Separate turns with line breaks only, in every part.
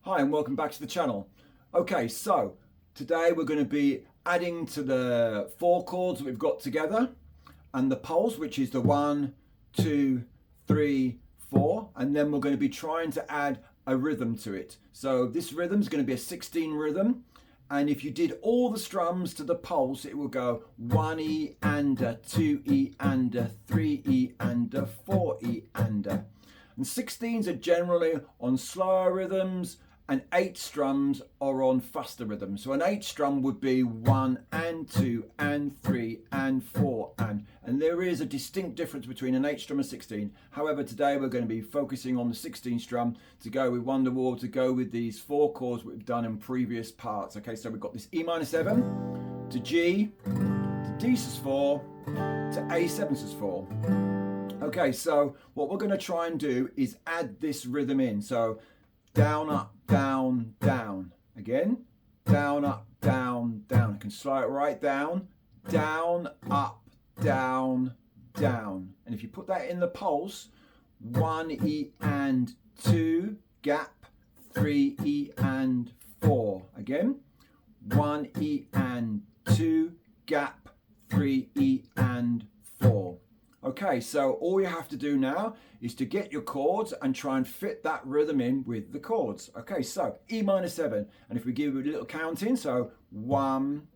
Hi and welcome back to the channel. Okay, so today we're going to be adding to the 4 chords that we've got together and the pulse, which is the 1, 2, 3, 4, and then we're going to be trying to add a rhythm to it. So this rhythm is going to be a 16 rhythm, and if you did all the strums to the pulse, it will go 1E and a 2E and a 3E and a 4E and a. And 16s are generally on slower rhythms, and 8 strums are on faster rhythms. So an 8 strum would be 1 and 2 and 3 and 4 and there is a distinct difference between an 8 strum and 16. However, today we're going to be focusing on the 16 strum to go with Wonderwall, to go with these 4 chords we've done in previous parts. Okay, so we've got this E minor 7 to G to D sus4 to A7 sus4. Okay, so what we're going to try and do is add this rhythm in. So down, up, down, down. Again, down, up, down, down. I can slide it right down, down, up, down, down. And if you put that in the pulse, 1E and 2, gap, 3E and 4. Again, 1E and 2, gap, 3E and 4. Okay, so all you have to do now is to get your chords and try and fit that rhythm in with the chords. Okay, so E minor 7, and if we give it a little counting, so 1,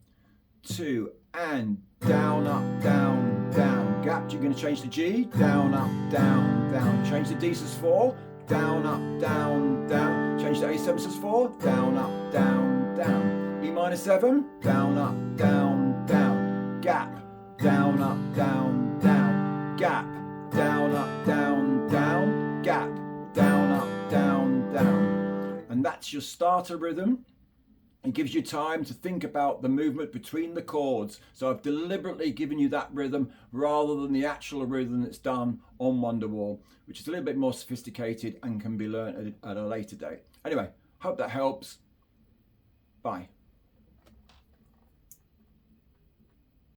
2, and down, up, down, down. Gap, you're going to change to G, down, up, down, down. Change to D sus4, down, up, down, down. Change to A7 sus4, down, up, down, down. E minor 7, down, up, down, down. Gap, down, up, down, down. Gap, down, up, down, down, gap, down, up, down, down. And that's your starter rhythm. It gives you time to think about the movement between the chords. So I've deliberately given you that rhythm rather than the actual rhythm that's done on Wonderwall, which is a little bit more sophisticated and can be learned at a later date. Anyway, hope that helps. Bye.